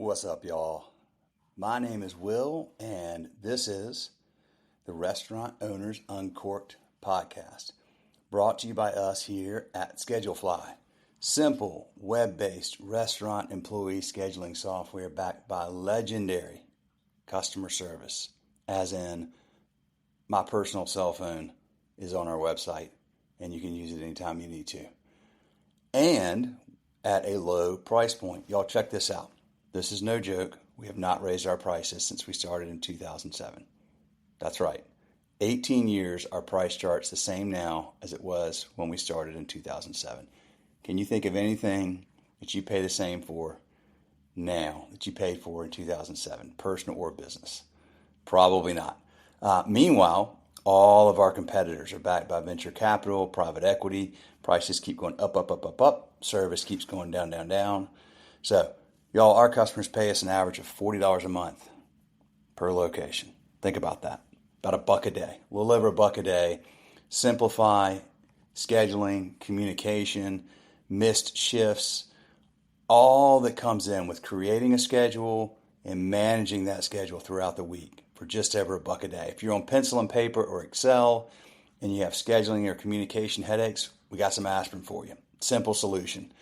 What's up, y'all? My name is Will, and this is the Restaurant Owners Uncorked podcast, brought to you by us here at ScheduleFly. Simple, web-based restaurant employee scheduling software backed by legendary customer service, as in my personal cell phone is on our website, and you can use it anytime you need to. And at a low price point. Y'all check this out. This is no joke. We have not raised our prices since we started in 2007. That's right. 18 years, our price chart's the same now as it was when we started in 2007. Can you think of anything that you pay the same for now that you paid for in 2007, personal or business? Probably not. Meanwhile, all of our competitors are backed by venture capital, private equity. Prices keep going up, up, up, up, up. Service keeps going down, down, down. So, y'all, our customers pay us an average of $40 a month per location. Think about that. About $1 a day. A little over $1 a day. Simplify scheduling, communication, missed shifts, all that comes in with creating a schedule and managing that schedule throughout the week for just over $1 a day. If you're on pencil and paper or Excel and you have scheduling or communication headaches, we got some aspirin for you. Simple solution.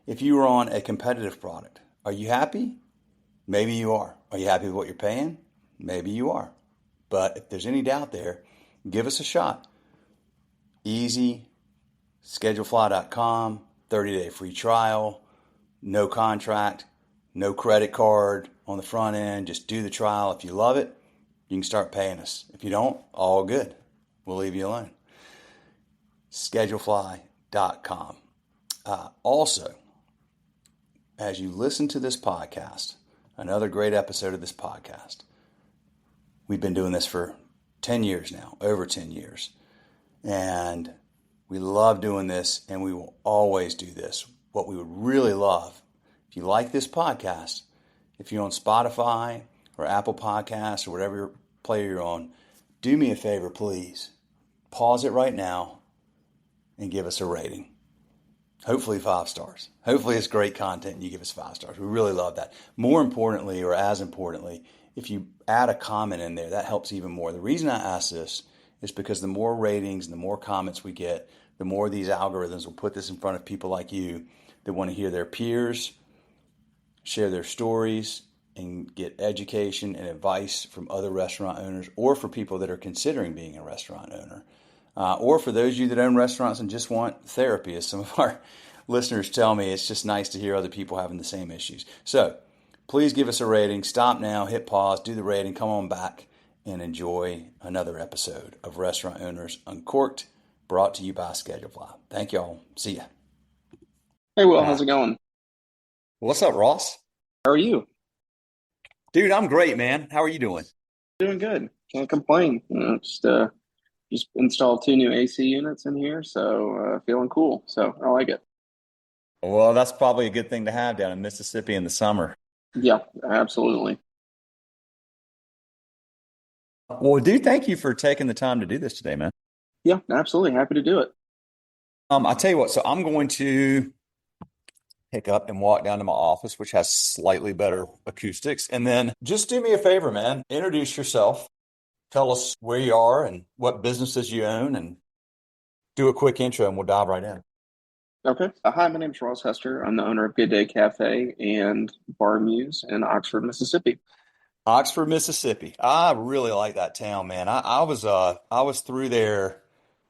If you were on a competitive product, are you happy? Maybe you are. Are you happy with what you're paying? Maybe you are. But if there's any doubt there, give us a shot. Easy, schedulefly.com, 30-day free trial, no contract, no credit card on the front end. Just do the trial. If you love it, you can start paying us. If you don't, all good. We'll leave you alone. Schedulefly.com. Also, as you listen to this podcast, another great episode of this podcast, we've been doing this for 10 years now, over 10 years. And we love doing this, and we will always do this. What we would really love, if you like this podcast, if you're on Spotify or Apple Podcasts or whatever player you're on, do me a favor, please. Pause it right now and give us a rating. Hopefully 5 stars. Hopefully it's great content and you give us 5 stars. We really love that. More importantly, or as importantly, if you add a comment in there, that helps even more. The reason I ask this is because the more ratings and the more comments we get, the more these algorithms will put this in front of people like you that want to hear their peers, share their stories, and get education and advice from other restaurant owners, or for people that are considering being a restaurant owner. Or for those of you that own restaurants and just want therapy, as some of our listeners tell me, it's just nice to hear other people having the same issues. So please give us a rating. Stop now, hit pause, do the rating, come on back, and enjoy another episode of Restaurant Owners Uncorked, brought to you by ScheduleFly. Thank y'all. See ya. Hey, Will, how's it going? What's up, Ross? How are you? Dude, I'm great, man. How are you doing? Doing good. Can't complain. Just installed 2 new AC units in here, so feeling cool. So I like it. Well, that's probably a good thing to have down in Mississippi in the summer. Yeah, absolutely. Well, dude, thank you for taking the time to do this today, man. Yeah, absolutely. Happy to do it. I tell you what, so I'm going to pick up and walk down to my office, which has slightly better acoustics. And then just do me a favor, man. Introduce yourself. Tell us where you are and what businesses you own, and do a quick intro and we'll dive right in. Okay. Hi, my name is Ross Hester. I'm the owner of Good Day Cafe and Bar Muse in Oxford, Mississippi. Oxford, Mississippi. I really like that town, man. I was through there,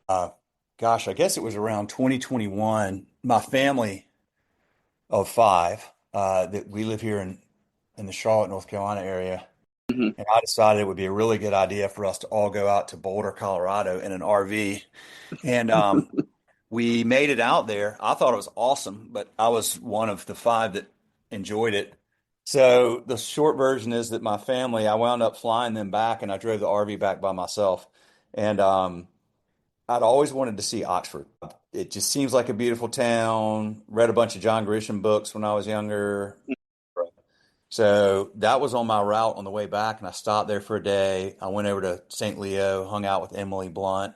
gosh, I guess it was around 2021. My family of 5 that we live here in the Charlotte, North Carolina area. Mhm. And I decided it would be a really good idea for us to all go out to Boulder, Colorado in an RV. And we made it out there. I thought it was awesome, but I was one of the 5 that enjoyed it. So the short version is that my family, I wound up flying them back, and I drove the RV back by myself. And I'd always wanted to see Oxford. It just seems like a beautiful town. Read a bunch of John Grisham books when I was younger. So that was on my route on the way back, and I stopped there for a day. I went over to St. Leo, hung out with Emily Blunt,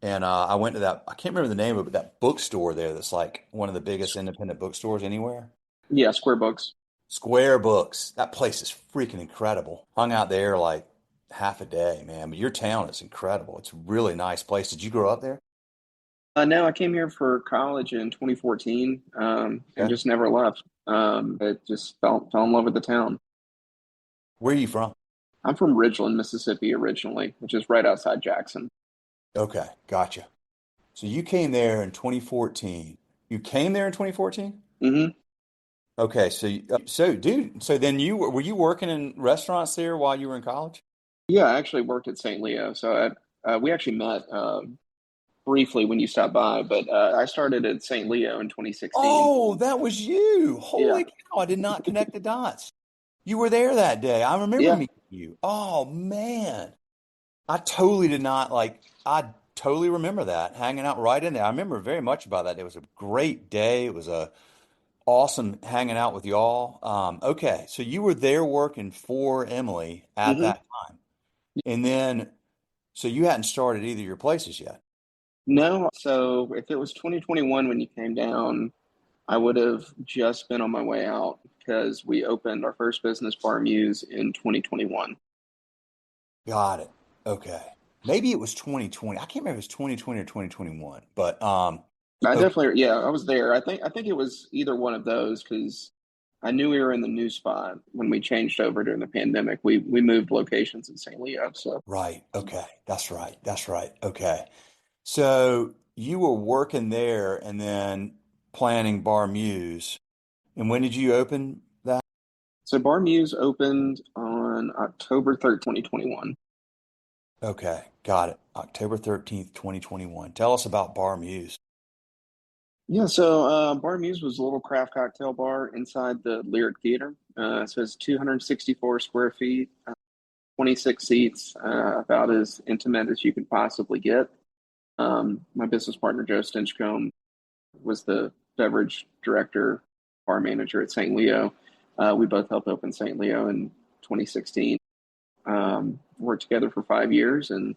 and I went to that, I can't remember the name of it, but that bookstore there that's like one of the biggest independent bookstores anywhere. Yeah, Square Books. Square Books. That place is freaking incredible. Hung out there like half a day, man. But your town is incredible. It's a really nice place. Did you grow up there? No, I came here for college in 2014, and Okay. just never left. I just fell in love with the town. Where are you from? I'm from Ridgeland, Mississippi originally, which is right outside Jackson. Okay, gotcha. So you came there in 2014. You came there in 2014? Hmm. Okay, so dude, so then were you working in restaurants there while you were in college? Yeah, I actually worked at St. Leo, so we actually met briefly when you stopped by, but I started at St. Leo in 2016. Oh, that was you. Yeah, Holy cow, I did not connect the dots. You were there that day. I remember yeah, meeting you. Oh man. I totally did not I totally remember that hanging out right in there. I remember very much about that. It was a great day. It was a awesome hanging out with y'all. Okay, so you were there working for Emily at hmm. that time. And then so you hadn't started either of your places yet. No, so if it was 2021 when you came down, I would have just been on my way out because we opened our first business, Bar Muse, in 2021. Got it. Okay. Maybe it was 2020. I can't remember if it was 2020 or 2021, but I okay, definitely, yeah, I was there. I think it was either one of those because I knew we were in the new spot when we changed over during the pandemic. We moved locations in St. Leo, so right. Okay. That's right. That's right. Okay. So you were working there and then planning Bar Muse. And when did you open that? Bar Muse opened on October 3rd, 2021. Okay, got it. October 13th, 2021. Tell us about Bar Muse. Yeah, Bar Muse was a little craft cocktail bar inside the Lyric Theater. So it's 264 square feet, 26 seats, about as intimate as you can possibly get. My business partner, Joe Stinchcomb, was the beverage director, bar manager at St. Leo. We both helped open St. Leo in 2016. Worked together for 5 years and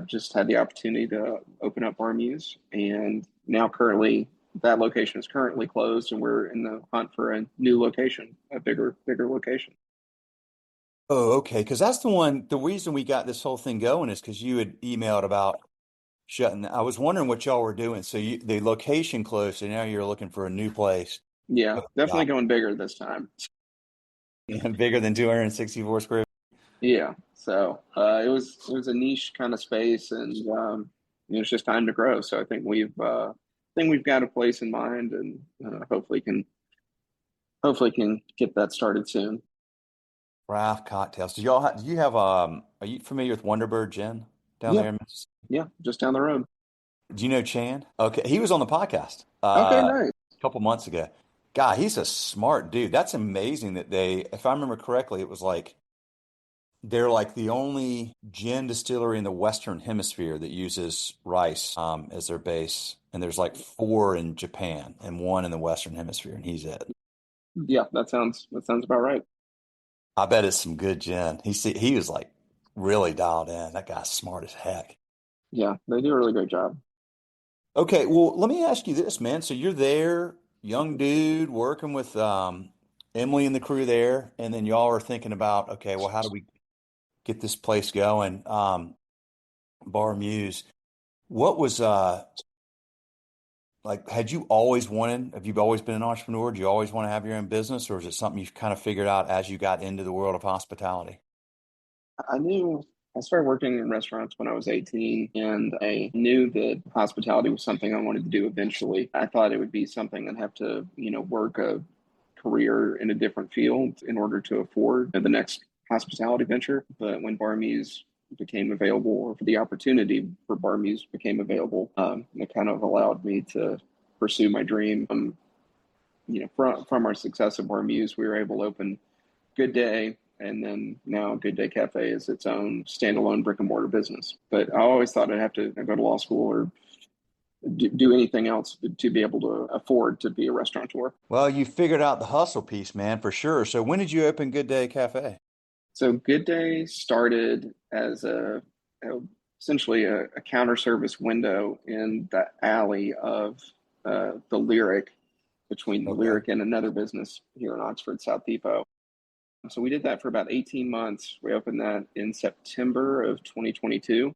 just had the opportunity to open up Bar Muse. And now, currently, that location is currently closed, and we're in the hunt for a new location, a bigger location. Oh, okay. Because that's the reason we got this whole thing going is because you had emailed about shutting. I was wondering what y'all were doing. So the location closed, so now you're looking for a new place. Yeah, Oh, definitely God. going bigger this time. Bigger than 264 square. Yeah, so it was a niche kind of space, and it's just time to grow. So I think we've got a place in mind, and hopefully can get that started soon. Craft cocktails. Do you have are you familiar with Wonderbird Gin down Yeah, there in Mississippi? yeah, just down the road. Do you know Chan? Okay, he was on the podcast Okay, nice. a couple months ago. Guy, he's a smart dude. That's amazing that if I remember correctly, it was like they're like the only gin distillery in the Western Hemisphere that uses rice as their base. And there's like four in Japan and one in the Western Hemisphere, and he's it. Yeah, that sounds about right. I bet it's some good gin. He was like really dialed in. That guy's smart as heck. Yeah, they do a really great job. Okay, well, let me ask you this, man. So you're there, young dude, working with Emily and the crew there, and then y'all are thinking about, okay, well, how do we get this place going? Bar Muse. What was like, have you always been an entrepreneur? Do you always want to have your own business, or is it something you've kind of figured out as you got into the world of hospitality? I knew I started working in restaurants when I was 18, and I knew that hospitality was something I wanted to do eventually. I thought it would be something I'd have to, work a career in a different field in order to afford the next hospitality venture. But when Bar Muse became available, or the opportunity for Bar Muse became available, it kind of allowed me to pursue my dream. From our success at Bar Muse, we were able to open Good Day, and then now Good Day Cafe is its own standalone brick and mortar business. But I always thought I'd have to go to law school or do anything else to be able to afford to be a restaurateur. Well, you figured out the hustle piece, man, for sure. So when did you open Good Day Cafe? So Good Day started as a essentially a counter service window in the alley of the Lyric. between Okay. Lyric and another business here in Oxford, South Depot. So we did that for about 18 months. We opened that in September of 2022.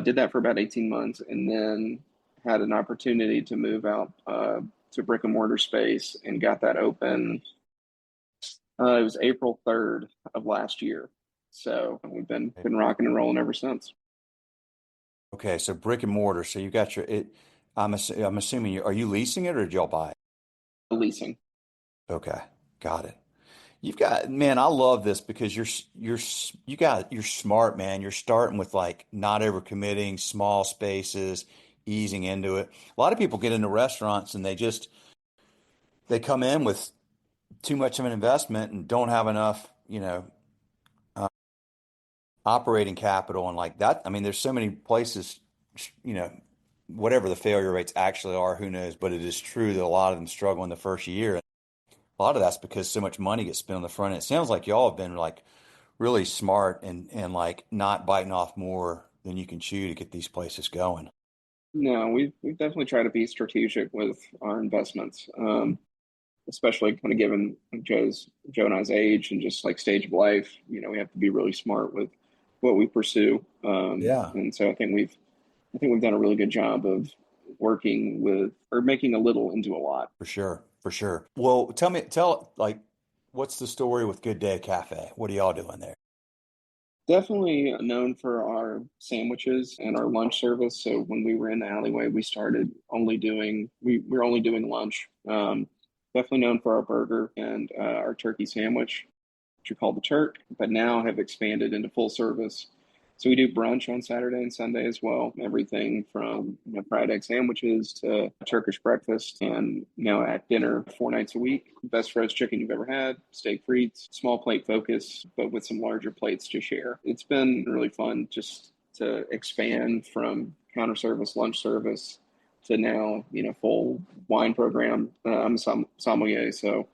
Did that for about 18 months and then had an opportunity to move out to brick and mortar space and got that open. It was April 3rd of last year. So we've been rocking and rolling ever since. Okay, so brick and mortar. So you got your it. I'm assuming are you leasing it or did y'all buy it? Leasing. Okay, got it. You've got, man, I love this because you're smart, man. You're starting with like not overcommitting, small spaces, easing into it. A lot of people get into restaurants and they come in with too much of an investment and don't have enough, uh, operating capital and like that. I mean, there's so many places, you know, whatever the failure rates actually are, who knows? But it is true that a lot of them struggle in the first year. A lot of that's because so much money gets spent on the front end. It sounds like y'all have been like really smart and like not biting off more than you can chew to get these places going. No, we've definitely tried to be strategic with our investments, especially kind of given Joe and I's age and just like stage of life. We have to be really smart with what we pursue. Yeah, And so I think we've done a really good job of working with or making a little into a lot. for sure, for sure. Well, tell like, what's the story with Good Day Cafe? What are y'all doing there? Definitely known for our sandwiches and our lunch service. So when we were in the alleyway, we were only doing lunch. Definitely known for our burger and our turkey sandwich, which we call the Turk, but now have expanded into full service. So we do brunch on Saturday and Sunday as well. Everything from fried egg sandwiches to Turkish breakfast, and now at dinner 4 nights a week. Best roast chicken you've ever had, steak frites, small plate focus, but with some larger plates to share. It's been really fun just to expand from counter service, lunch service to now full wine program. I'm a sommelier, so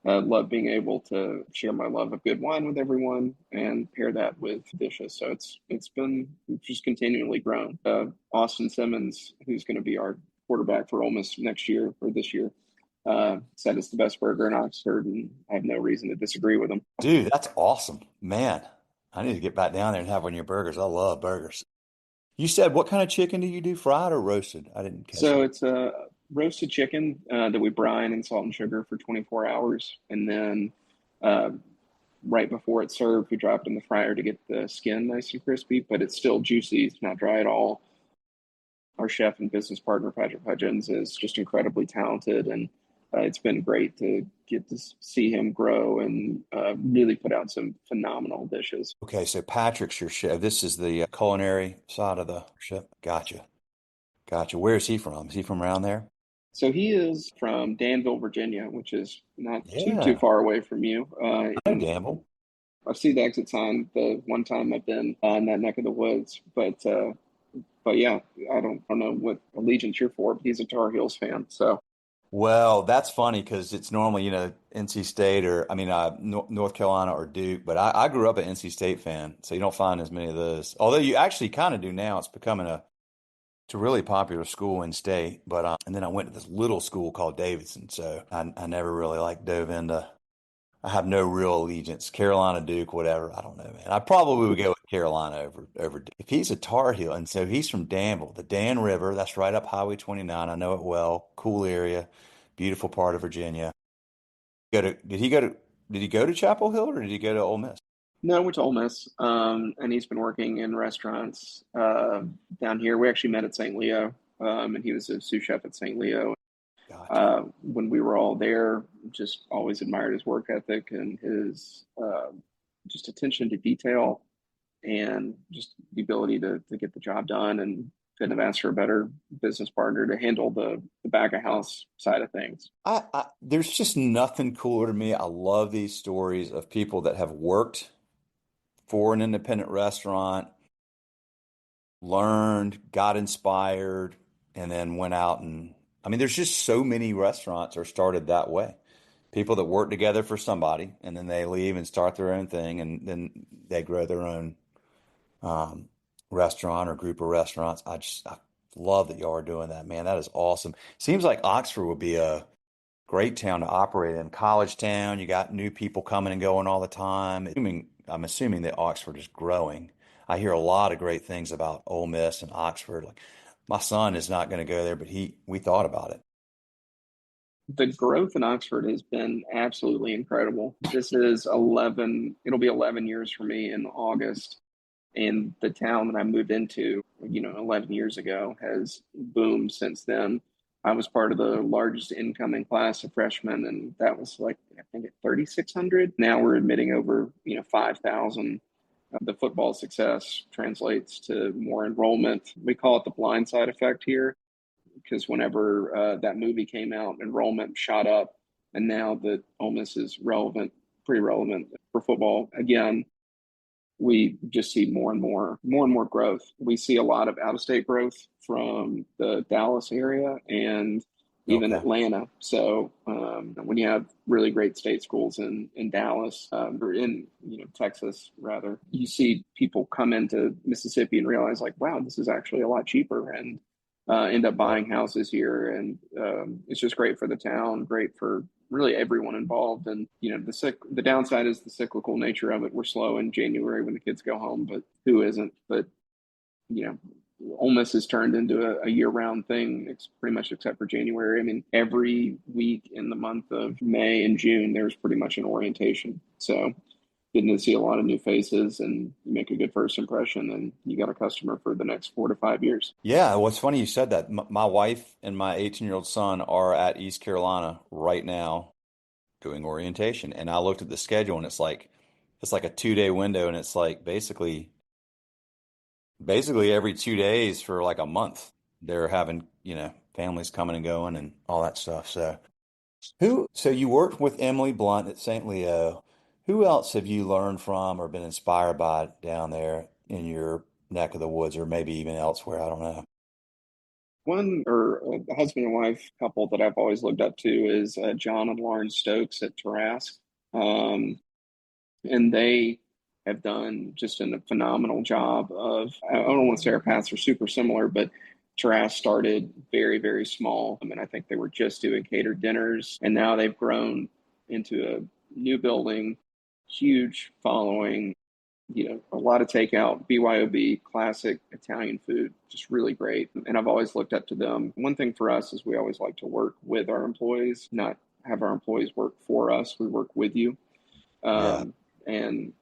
I love being able to share my love of good wine with everyone and pair that with dishes. So it's been just continually grown. Austin Simmons, who's going to be our quarterback for Ole Miss next year or this year, said it's the best burger in Oxford, and I have no reason to disagree with him. Dude, that's awesome. Man, I need to get back down there and have one of your burgers. I love burgers. You said what kind of chicken do you do, fried or roasted? I didn't catch So that. it's a roasted chicken that we brine in salt and sugar for 24 hours, and then uh, right before it's served, we drop it in the fryer to get the skin nice and crispy, but it's still juicy. It's not dry at all. Our chef and business partner, Patrick Hudgens, is just incredibly talented, and it's been great to get to see him grow and really put out some phenomenal dishes. Okay, so Patrick's your chef. This is the culinary side of the ship. Gotcha. Gotcha. Where is he from? Is he from around there? So he is from Danville, Virginia, which is not too Yeah. far away from you. I know And Gamble. I've seen the exit sign the one time I've been in that neck of the woods, but yeah, I don't know what allegiance you're for, but he's a Tar Heels fan, so. Well, that's funny because it's normally, NC State or, I mean, North Carolina or Duke, but I grew up an NC State fan, so you don't find as many of those. Although you actually kind of do now. It's becoming it's a really popular school in state, but and then I went to this little school called Davidson, so I never really like dove into. I have no real allegiance. Carolina, Duke, whatever. I don't know, man. I probably would go with Carolina over Duke. If he's a Tar Heel, and so he's from Danville, the Dan River, that's right up Highway 29. I know it well. Cool area, beautiful part of Virginia. Did he go to Chapel Hill or did he go to Ole Miss? No, I went to Ole Miss, and he's been working in restaurants down here. We actually met at St. Leo, and he was a sous chef at St. Leo. Gotcha. When we were all there, just always admired his work ethic and his just attention to detail and just the ability to get the job done. And couldn't have asked for a better business partner to handle the back of house side of things. There's just nothing cooler to me. I love these stories of people that have worked for an independent restaurant, learned, got inspired, and then went out and I mean, there's just so many restaurants are started that way. People that work together for somebody and then they leave and start their own thing and then they grow their own um, restaurant or group of restaurants. I love that y'all are doing that, man. That is awesome. Seems like Oxford would be great town to operate in. College town, you got new people coming and going all the time. I'm assuming that Oxford is growing. I hear a lot of great things about Ole Miss and Oxford. Like my son is not going to go there, but we thought about it. The growth in Oxford has been absolutely incredible. This is 11, it'll be 11 years for me in August. And the town that I moved into, 11 years ago has boomed since then. I was part of the largest incoming class of freshmen, and that was like, I think at 3,600. Now we're admitting over, 5,000. The football success translates to more enrollment. We call it the blind side effect here because whenever that movie came out, enrollment shot up, and now that Ole Miss is pretty relevant for football again, we just see more and more growth. We see a lot of out of state growth from the Dallas area and even Okay. Atlanta. So when you have really great state schools in Dallas or in Texas rather, you see people come into Mississippi and realize like, wow, this is actually a lot cheaper, and end up Right. buying houses here, and it's just great for the town, great for really everyone involved. And the downside is the cyclical nature of it. We're slow in January when the kids go home, but who isn't? But you know, Ole Miss has turned into a year-round thing. It's pretty much except for January. I mean, every week in the month of May and June, there's pretty much an orientation. So getting to see a lot of new faces, and you make a good first impression, and you got a customer for the next 4 to 5 years. Yeah, well, it's funny you said that. My wife and my 18-year-old son are at East Carolina right now doing orientation. And I looked at the schedule and it's like a 2 day window and it's like basically every 2 days for like a month. They're having, families coming and going and all that stuff. So you worked with Emily Blunt at St. Leo. Who else have you learned from or been inspired by down there in your neck of the woods or maybe even elsewhere? I don't know. One or a husband and wife couple that I've always looked up to is John and Lauren Stokes at Trask. Um, and they have done just a phenomenal job of, I don't want to say our paths are super similar, but Trask started very, very small. I mean, I think they were just doing catered dinners, and now they've grown into a new building, huge following, a lot of takeout, BYOB, classic Italian food, just really great. And I've always looked up to them. One thing for us is we always like to work with our employees, not have our employees work for us. We work with you. Yeah. And,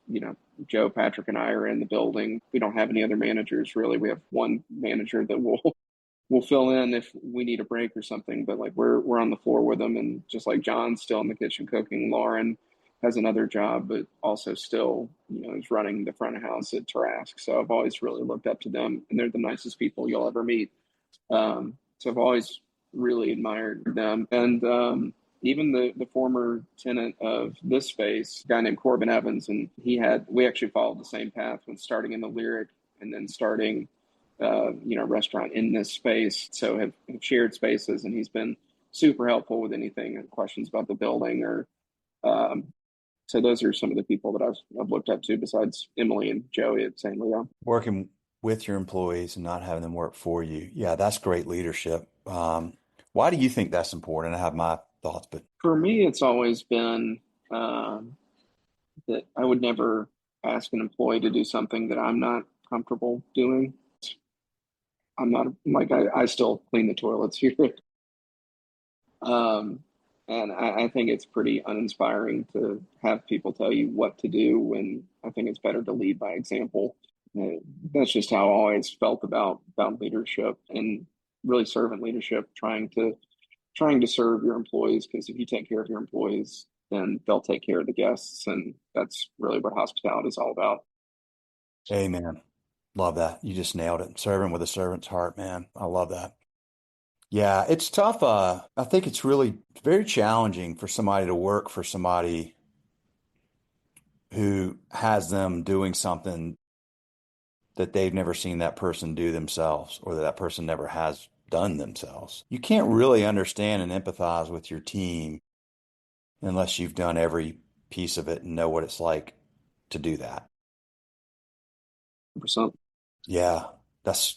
Joe, Patrick, and I are in the building. We don't have any other managers really. We have one manager that will fill in if we need a break or something. But like we're on the floor with them, and just like John's still in the kitchen cooking, Lauren has another job, but also still is running the front of house at Trask. So I've always really looked up to them, and they're the nicest people you'll ever meet. So I've always really admired them, and even the former tenant of this space, a guy named Corbin Evans, and we actually followed the same path when starting in the Lyric and then starting restaurant in this space. So have shared spaces, and he's been super helpful with anything and questions about the building or um, so those are some of the people that I've looked up to besides Emily and Joey at St. Leo. Working with your employees and not having them work for you. Yeah, that's great leadership. Why do you think that's important? I have my thoughts, but For me, it's always been um, that I would never ask an employee to do something that I'm not comfortable doing. I'm not like I still clean the toilets here. Um, and I think it's pretty uninspiring to have people tell you what to do when I think it's better to lead by example. That's just how I always felt about leadership and really servant leadership, trying to serve your employees, because if you take care of your employees, then they'll take care of the guests, and that's really what hospitality is all about. amen. Love that. You just nailed it. Serving with a servant's heart, man. I love that. Yeah, it's tough. I think it's really very challenging for somebody to work for somebody who has them doing something that they've never seen that person do themselves or that that person never has done themselves. You can't really understand and empathize with your team unless you've done every piece of it and know what it's like to do that. 100%. Yeah, that's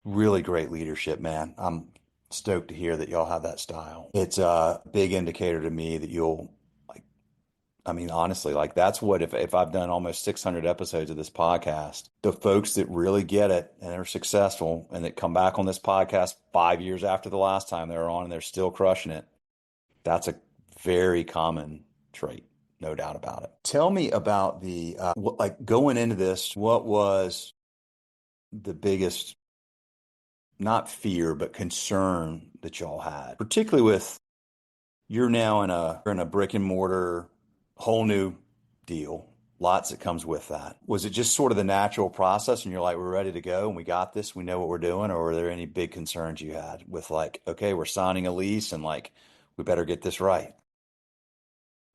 really great leadership, man. I'm stoked to hear that y'all have that style. It's a big indicator to me that you'll like, I mean, honestly, like that's what if I've done almost 600 episodes of this podcast, the folks that really get it and are successful and that come back on this podcast 5 years after the last time they were on and they're still crushing it, that's a very common trait, no doubt about it. Tell me about the like going into this, what was the biggest, not fear, but concern that y'all had, particularly with you're now in a brick and mortar, whole new deal, lots that comes with that. Was it just sort of the natural process and you're like, we're ready to go and we got this, we know what we're doing? Or were there any big concerns you had with like, okay, we're signing a lease and like, we better get this right?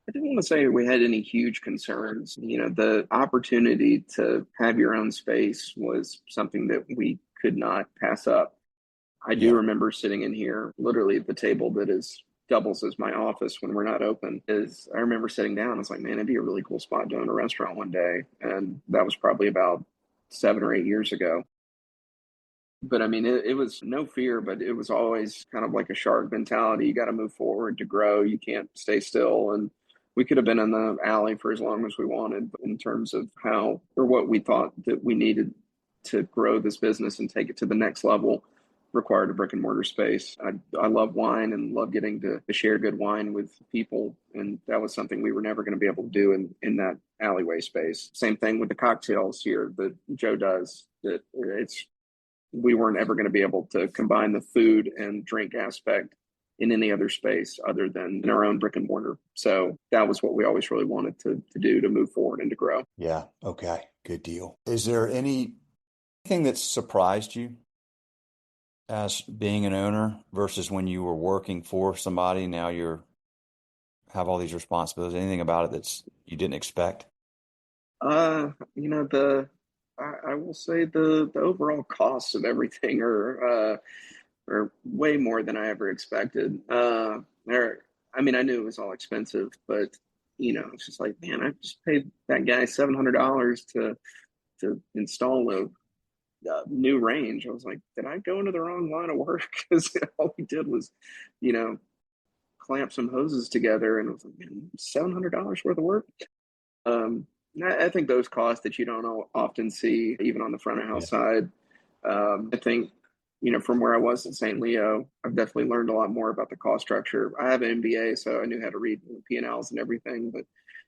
I didn't want to say we had any huge concerns. The opportunity to have your own space was something that we could not pass up. I do Yeah. remember sitting in here, literally at the table that is doubles as my office when we're not open. Is I remember sitting down. I was like, man, it'd be a really cool spot to own a restaurant one day, and that was probably about 7 or 8 years ago. But I mean, it was no fear, but it was always kind of like a shark mentality. You got to move forward to grow. You can't stay still. And we could have been in the alley for as long as we wanted in terms of how or what we thought that we needed to grow this business and take it to the next level required a brick and mortar space. I love wine and love getting to share good wine with people. And that was something we were never going to be able to do in that alleyway space. Same thing with the cocktails here that Joe does. That it's we weren't ever going to be able to combine the food and drink aspect in any other space other than in our own brick and mortar. So that was what we always really wanted to do to move forward and to grow. Yeah. Okay. Good deal. Is there anything that surprised you as being an owner versus when you were working for somebody? Now you're have all these responsibilities. Anything about it that's you didn't expect? The I will say the overall costs of everything are way more than I ever expected. I mean, I knew it was all expensive, but it's just like, man, I just paid that guy $700 to install a new range. I was like, did I go into the wrong line of work? Because all we did was, you know, clamp some hoses together, and it was like, man, $700 worth of work. Um, I think those costs that you don't often see, even on the front of Yeah. house side. I think, from where I was in St. Leo, I've definitely learned a lot more about the cost structure. I have an MBA, so I knew how to read P&Ls and everything, but,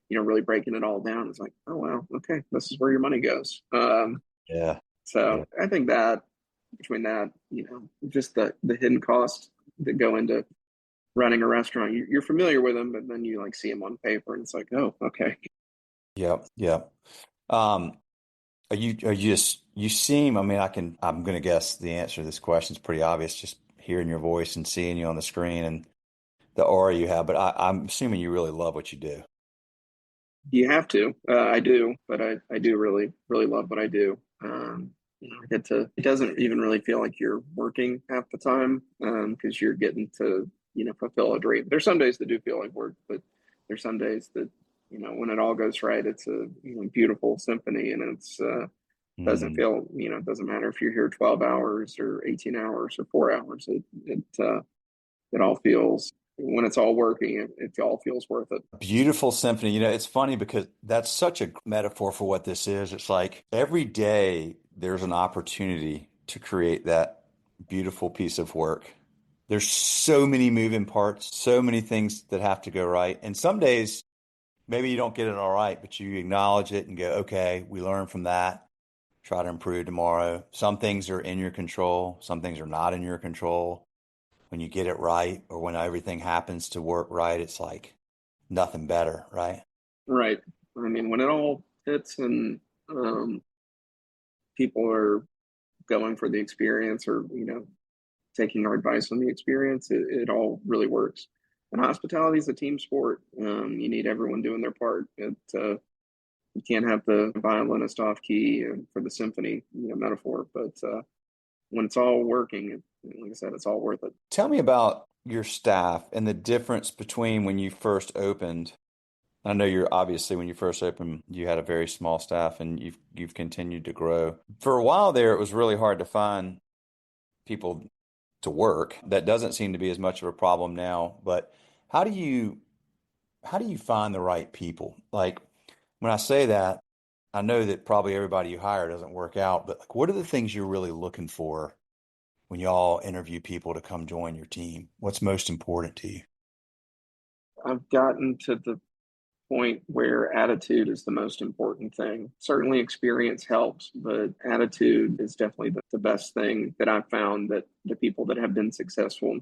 really breaking it all down, it's like, oh, wow, okay, this is where your money goes. Yeah. Yeah. So I think that between that, just the hidden costs that go into running a restaurant, you're familiar with them, but then you like see them on paper and it's like, oh, okay. Yep. Yep. Are you just, you seem, I mean, I'm going to guess the answer to this question is pretty obvious, just hearing your voice and seeing you on the screen and the aura you have, but I'm assuming you really love what you do. You have to. I do, but I do really, really love what I do. I get to, it doesn't even really feel like you're working half the time because you're getting to, fulfill a dream. There's some days that do feel like work, but there's some days that, when it all goes right, it's a beautiful symphony, and it's doesn't Mm. feel, it doesn't matter if you're here 12 hours or 18 hours or 4 hours. It all feels, when it's all working, it all feels worth it. Beautiful symphony. It's funny because that's such a metaphor for what this is. It's like every day there's an opportunity to create that beautiful piece of work. There's so many moving parts, so many things that have to go right. And some days maybe you don't get it all right, but you acknowledge it and go, okay, we learn from that, try to improve tomorrow. Some things are in your control, some things are not in your control. When you get it right or when everything happens to work right, it's like nothing better, right? Right. I mean, when it all fits and um, people are going for the experience or, taking our advice on the experience, it all really works. And hospitality is a team sport. You need everyone doing their part. You can't have the violinist off key for the symphony, metaphor, but when it's all working, like I said, it's all worth it. Tell me about your staff and the difference between when you first opened. I know you're obviously when you first opened, you had a very small staff and you've continued to grow. For a while there, it was really hard to find people to work. That doesn't seem to be as much of a problem now. But how do you how do you find the right people? Like when I say that, I know that probably everybody you hire doesn't work out, but like what are the things you're really looking for when y'all interview people to come join your team? What's most important to you? I've gotten to the point where attitude is the most important thing. Certainly, experience helps, but attitude is definitely the best thing that I've found that the people that have been successful,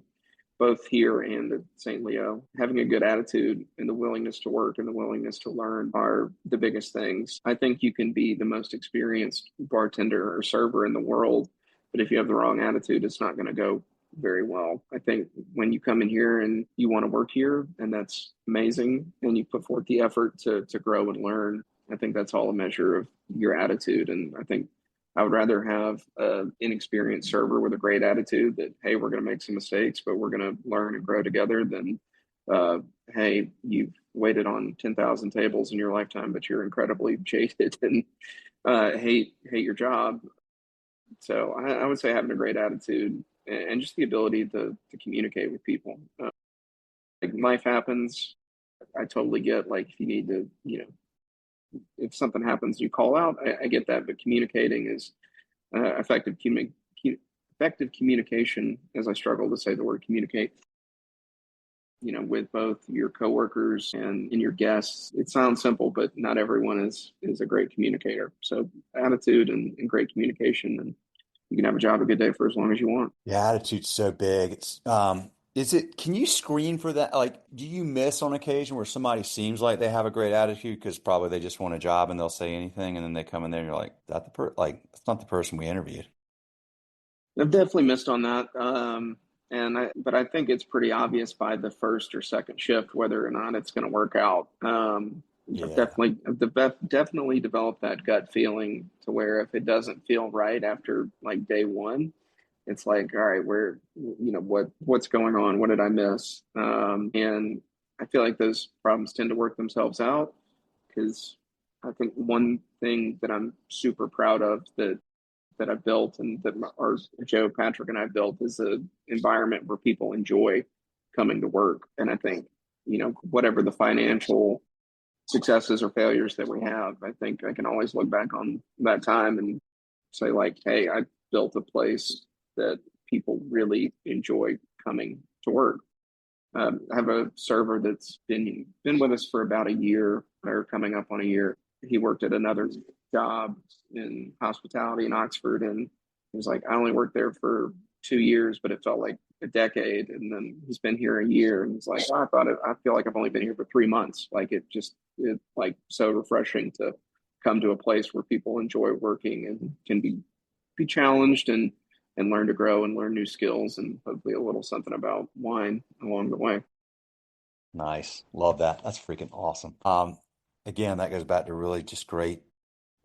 both here and at St. Leo, having a good attitude and the willingness to work and the willingness to learn are the biggest things. I think you can be the most experienced bartender or server in the world, but if you have the wrong attitude, it's not going to go very well. I think when you come in here and you want to work here, and that's amazing, and you put forth the effort to grow and learn, I think that's all a measure of your attitude. And I think I would rather have an inexperienced server with a great attitude that, hey, we're going to make some mistakes, but we're going to learn and grow together than, hey, you've waited on 10,000 tables in your lifetime, but you're incredibly jaded and hate your job. So I would say having a great attitude and just the ability to communicate with people. Like life happens. I totally get like if you need to, if something happens, you call out. I get that, but communicating is effective effective communication. As I struggle to say the word communicate, with both your coworkers and your guests. It sounds simple, but not everyone is a great communicator. So attitude and great communication, and you can have a job a good day for as long as you want. Yeah, attitude's so big. It's is it can you screen for that? Like, do you miss on occasion where somebody seems like they have a great attitude because probably they just want a job and they'll say anything and then they come in there and you're like, that the like that's not the person we interviewed. I've definitely missed on that. But I think it's pretty obvious by the first or second shift whether or not it's going to work out. Yeah. I've definitely developed that gut feeling to where if it doesn't feel right after like day one, it's like, all right, what's going on? What did I miss? And I feel like those problems tend to work themselves out because I think one thing that I'm super proud of that I built and that our Joe, Patrick, and I built is an environment where people enjoy coming to work. And I think, whatever the financial successes or failures that we have, I think I can always look back on that time and say, like, hey, I built a place that people really enjoy coming to work. I have a server that's been with us for about a year or coming up on a year. He worked at another job in hospitality in Oxford, and he was like, I only worked there for 2 years, but it felt like a decade. And then he's been here a year, and he's like, well, I feel like I've only been here for 3 months. Like it like so refreshing to come to a place where people enjoy working and can be challenged and learn to grow and learn new skills and hopefully a little something about wine along the way. Nice. Love that. That's freaking awesome. Again, that goes back to really just great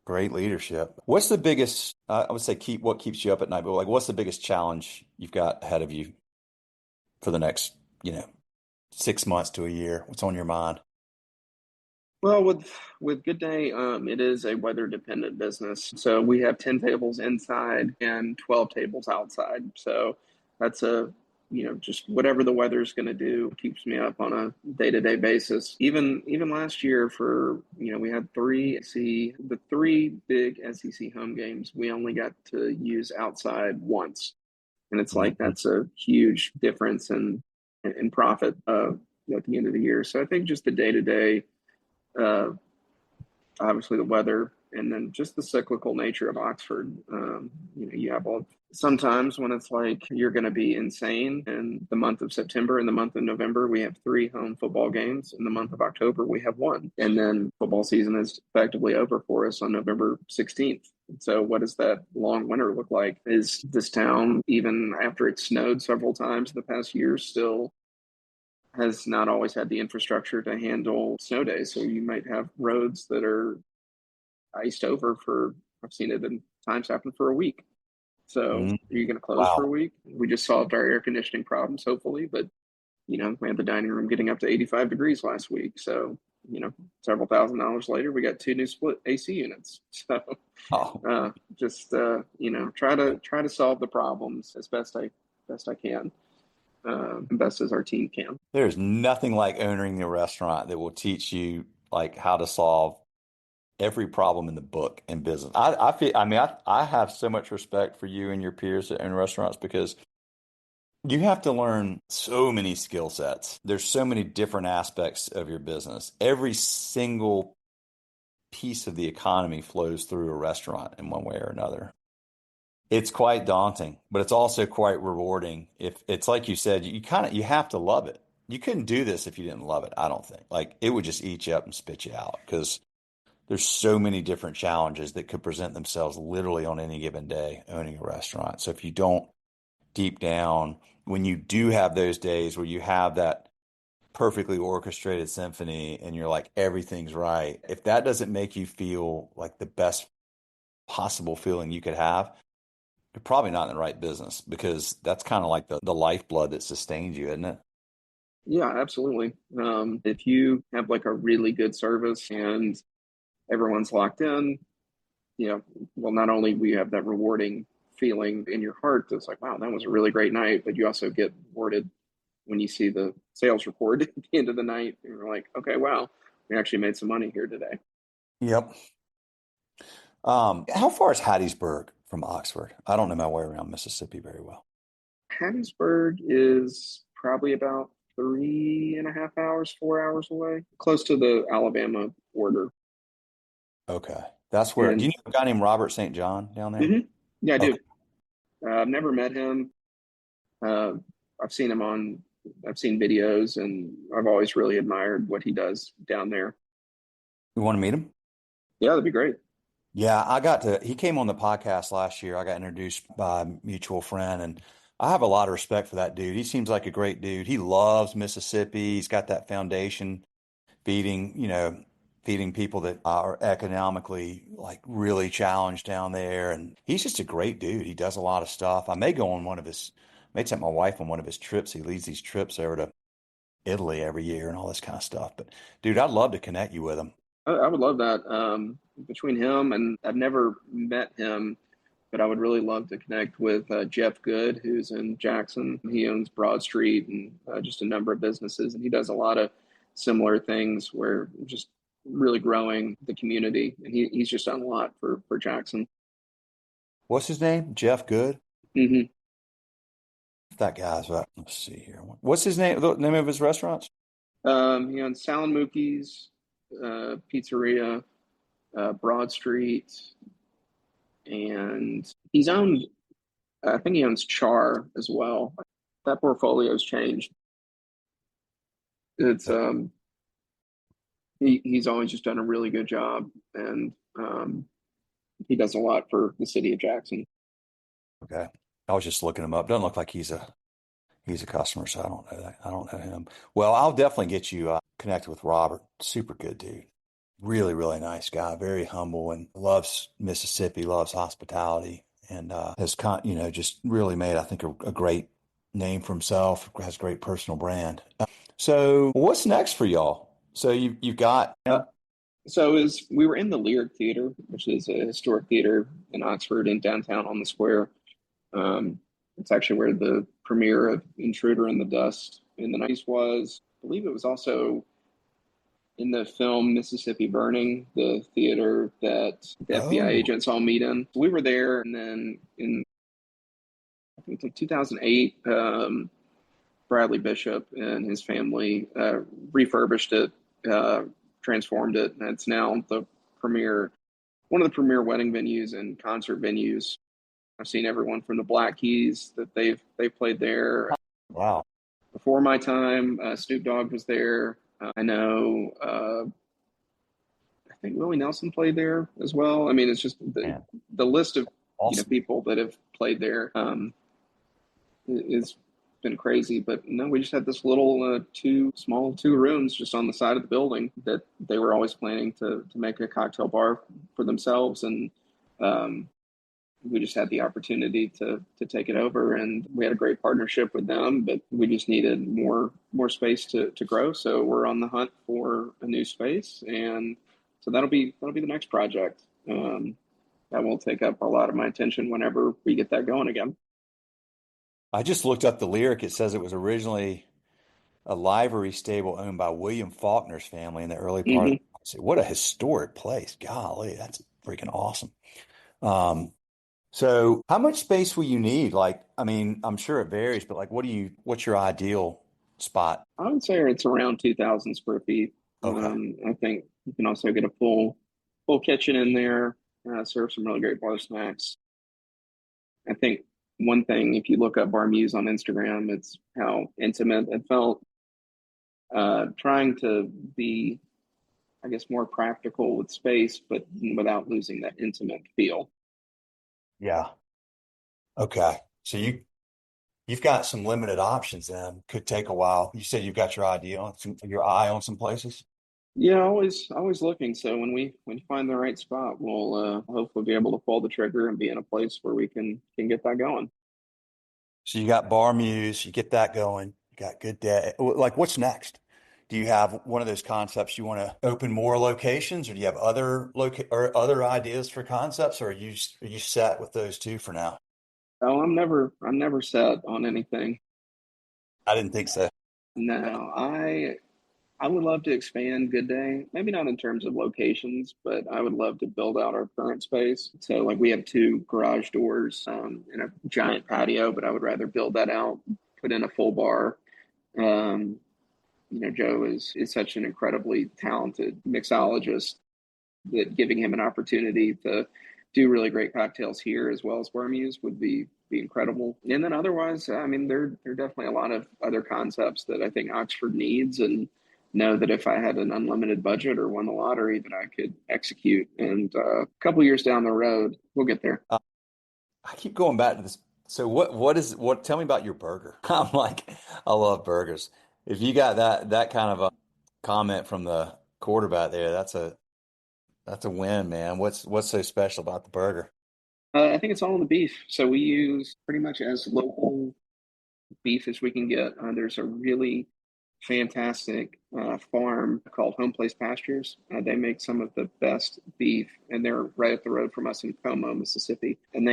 leadership. What's the biggest, I would say keep what keeps you up at night, but like what's the biggest challenge you've got ahead of you for the next, you know, 6 months to a year? What's on your mind? Well, with Good Day, it is a weather dependent business. So we have 10 tables inside and 12 tables outside. So that's just whatever the weather's going to do keeps me up on a day-to-day basis. Even last year we had the three big SEC home games. We only got to use outside once. And it's like Mhm. that's a huge difference in profit at the end of the year. So I think just the day-to-day uh, obviously the weather, and then just the cyclical nature of Oxford. You have sometimes when it's like you're going to be insane. In the month of September and the month of November, we have three home football games. In the month of October, we have one, and then football season is effectively over for us on November 16th. So, what does that long winter look like? Is this town, even after it snowed several times in the past year, still has not always had the infrastructure to handle snow days. So you might have roads that are iced over for, I've seen it in times happen for a week. So Mhm. are you going to close for a Wow. week? We just solved our air conditioning problems, hopefully, but we had the dining room getting up to 85 degrees last week. So, several $1,000s later, we got two new split AC units. So Oh, just try to solve the problems as best I best I can, best as our team can. There's nothing like owning a restaurant that will teach you like how to solve every problem in the book in business. I feel, I mean, I have so much respect for you and your peers that own restaurants because you have to learn so many skill sets. There's so many different aspects of your business. Every single piece of the economy flows through a restaurant in one way or another. It's quite daunting, but it's also quite rewarding. If it's like you said, you have to love it. You couldn't do this if you didn't love it, I don't think. Like it would just eat you up and spit you out because there's so many different challenges that could present themselves literally on any given day owning a restaurant. So if you don't deep down, when you do have those days where you have that perfectly orchestrated symphony and you're like everything's right, if that doesn't make you feel like the best possible feeling you could have, you're probably not in the right business because that's kind of like the lifeblood that sustains you, isn't it? Yeah, absolutely. If you have like a really good service and everyone's locked in, you know, well, not only will you have that rewarding feeling in your heart that's like, wow, that was a really great night, but you also get rewarded when you see the sales report at the end of the night. And you're like, okay, wow, we actually made some money here today. Yep. How far is Hattiesburg from Oxford? I don't know my way around Mississippi very well. Hattiesburg is probably about 3.5 hours, 4 hours away, close to the Alabama border. Okay. That's where, do you And know a guy named Robert St. John down there? mhm, yeah, I Okay. do. I've never met him. Uh, I've seen him I've seen videos, and I've always really admired what he does down there. You want to meet him? Yeah, that'd be great. Yeah, he came on the podcast last year. I got introduced by a mutual friend, and I have a lot of respect for that dude. He seems like a great dude. He loves Mississippi. He's got that foundation feeding, feeding people that are economically like really challenged down there. And he's just a great dude. He does a lot of stuff. I may go on may take my wife on one of his trips. He leads these trips over to Italy every year and all this kind of stuff. But dude, I'd love to connect you with him. I would love that. Between him and I've never met him, but I would really love to connect with Jeff Good, who's in Jackson. He owns Broad Street and just a number of businesses, and he does a lot of similar things where just really growing the community. And he's just done a lot for Jackson. What's his name? Jeff Good? Hmm. That guy's right. Let's see here. What's his name? The name of his restaurants? He owns Sal and Mookie's Pizzeria, Broad Street, and he's owned. I think he owns Char as well. That portfolio's changed. It's he's always just done a really good job, and he does a lot for the city of Jackson. Okay. I was just looking him up. Doesn't look like he's a customer, so I don't know that. I don't know him. Well, I'll definitely get you connected with Robert. Super good dude. Really, really nice guy. Very humble and loves Mississippi, loves hospitality, and just really made, I think, a great name for himself. Has a great personal brand. So, what's next for y'all? So you've got Uh, so is we were in the Lyric Theater, which is a historic theater in Oxford in downtown on the square. It's actually where the premiere of Intruder in the Dust in the 90s was. I believe it was also in the film Mississippi Burning, the theater that the FBI oh agents all meet in. We were there, and then in I think like 2008, Bradley Bishop and his family refurbished it, uh, transformed it, and it's now one of the premier wedding venues and concert venues. I've seen everyone from the Black Keys that they've played there. wow, Before my time, Snoop Dogg was there. I know. I think Willie Nelson played there as well. I mean, it's just man, the list of awesome. people that have played there is been crazy. But no, we just had this little two rooms just on the side of the building that they were always planning to make a cocktail bar for themselves, and um, we just had the opportunity to take it over, and we had a great partnership with them. But we just needed more space to grow, so we're on the hunt for a new space, and so that'll be the next project. That will take up a lot of my attention whenever we get that going again. I just looked up the lyric. It says it was originally a livery stable owned by William Faulkner's family in the early part of Hmm. the. What a historic place. Golly, that's freaking awesome. Um, so how much space will you need? Like, I mean, I'm sure it varies, but like, what's your ideal spot? I would say it's around 2,000 square feet. Okay. I think you can also get a full kitchen in there, serve some really great bar snacks. I think one thing, if you look up Bar Muse on Instagram, it's how intimate it felt. Trying to be, I guess, more practical with space, but without losing that intimate feel. Yeah. Okay. So you've got some limited options then. Could take a while. You said you've got your eye on some places. Yeah, always looking. So when you find the right spot, we'll hopefully be able to pull the trigger and be in a place where we can get that going. So you got Bar Muse, you get that going. You got Good Day. Like, what's next? Do you have one of those concepts you want to open more locations, or do you have other ideas for concepts, or are you set with those two for now? Oh, I'm never set on anything. I didn't think so. No, I would love to expand Good Day. Maybe not in terms of locations, but I would love to build out our current space. So like we have two garage doors and a giant patio, but I would rather build that out, put in a full bar. Um, Joe is such an incredibly talented mixologist that giving him an opportunity to do really great cocktails here as well as Bar Muse would be incredible. And then otherwise, I mean, there are definitely a lot of other concepts that I think Oxford needs, and know that if I had an unlimited budget or won the lottery, that I could execute. And a couple years down the road, we'll get there. Uh, I keep going back to this. So what? Tell me about your burger. I'm like, I love burgers. If you got that kind of a comment from the quarterback there, that's a win, man. What's so special about the burger? I think it's all in the beef. So we use pretty much as local beef as we can get. There's a really fantastic farm called Home Place Pastures. They make some of the best beef, and they're right up the road from us in Como, Mississippi. And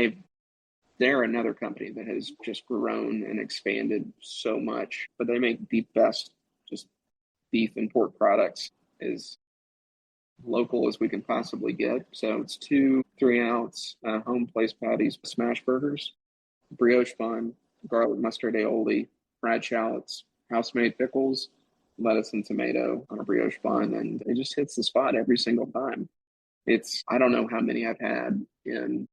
they're another company that has just grown and expanded so much. But they make the best just beef and pork products as local as we can possibly get. So it's two 3 ounce Home Place patties, smash burgers, brioche bun, garlic mustard aioli, fried shallots, house-made pickles, lettuce and tomato on a brioche bun, and it just hits the spot every single time. I don't know how many I've had in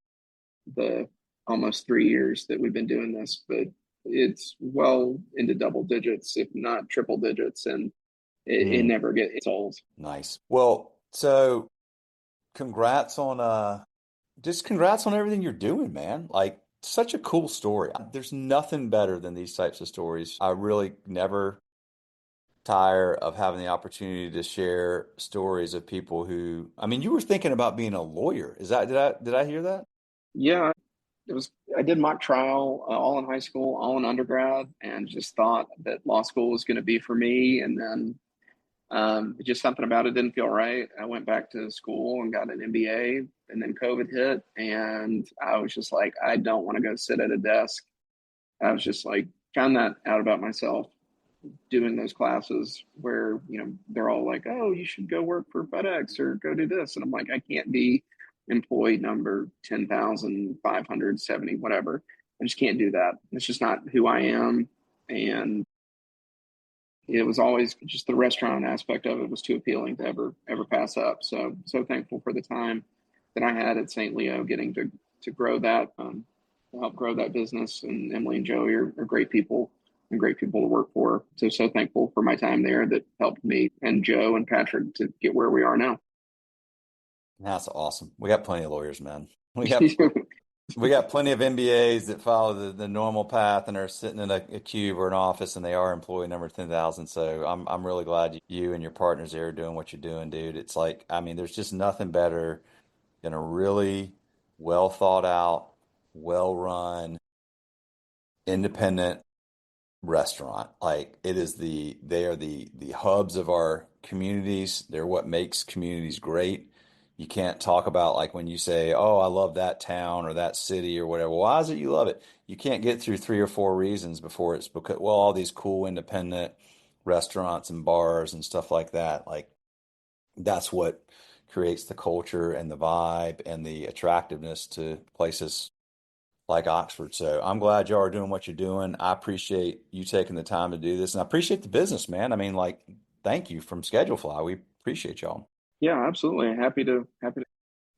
the almost 3 years that we've been doing this, but it's well into double digits, if not triple digits, and it Mm, never gets old. nice. Well, so congrats on just congrats on everything you're doing, man. Like, such a cool story. There's nothing better than these types of stories. I really never tire of having the opportunity to share stories of people who, I mean, you were thinking about being a lawyer. Did I hear that? Yeah, it was. I did mock trial all in high school, all in undergrad, and just thought that law school was going to be for me. And then just something about it didn't feel right. I went back to school and got an MBA, and then COVID hit, and I was just like, I don't want to go sit at a desk. I was just like, found that out about myself doing those classes where they're all like, oh, you should go work for FedEx or go do this, and I'm like, I can't be employee number 10,570 whatever. I just can't do that. It's just not who I am. And it was always just the restaurant aspect of it was too appealing to ever pass up. So thankful for the time that I had at St. Leo, getting to grow that, to help grow that business. And Emily and Joey are great people and great people to work for. So thankful for my time there that helped me and Joe and Patrick to get where we are now. That's awesome. We got plenty of lawyers, man. We got plenty of MBAs that follow the normal path and are sitting in a cube or an office, and they are employee number 10,000. So I'm really glad you and your partners there are doing what you're doing, dude. It's like, I mean, there's just nothing better than a really well thought out, well run, independent restaurant. Like, they are the hubs of our communities. They're what makes communities great. You can't talk about like when you say, "Oh, I love that town or that city or whatever." Why is it you love it? You can't get through three or four reasons before it's because, well, all these cool independent restaurants and bars and stuff like that. Like that's what creates the culture and the vibe and the attractiveness to places like Oxford. So I'm glad y'all are doing what you're doing. I appreciate you taking the time to do this, and I appreciate the business, man. I mean, like, thank you from Schedulefly. We appreciate y'all. Yeah, absolutely. Happy to.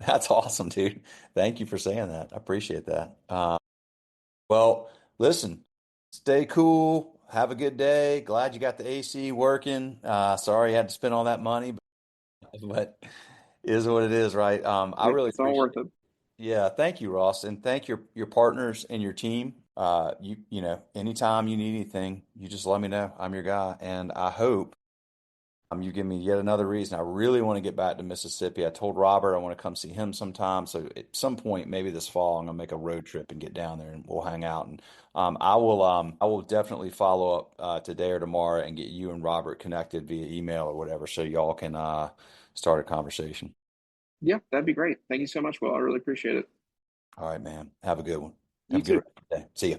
That's awesome, dude. Thank you for saying that. I appreciate that. Well, listen, stay cool. Have a good day. Glad you got the AC working. Sorry you had to spend all that money, but it is what it is, right? I really It's all appreciate worth it. Yeah, thank you, Ross, and thank your partners and your team. Anytime you need anything, you just let me know. I'm your guy, and I hope you give me yet another reason. I really want to get back to Mississippi. I told Robert I want to come see him sometime. So at some point, maybe this fall, I'm gonna make a road trip and get down there, and we'll hang out. And I will definitely follow up today or tomorrow and get you and Robert connected via email or whatever, so y'all can start a conversation. Yeah, that'd be great. Thank you so much, Will. I really appreciate it. All right, man. Have a good one. You Have a good too. rest of the day. See ya.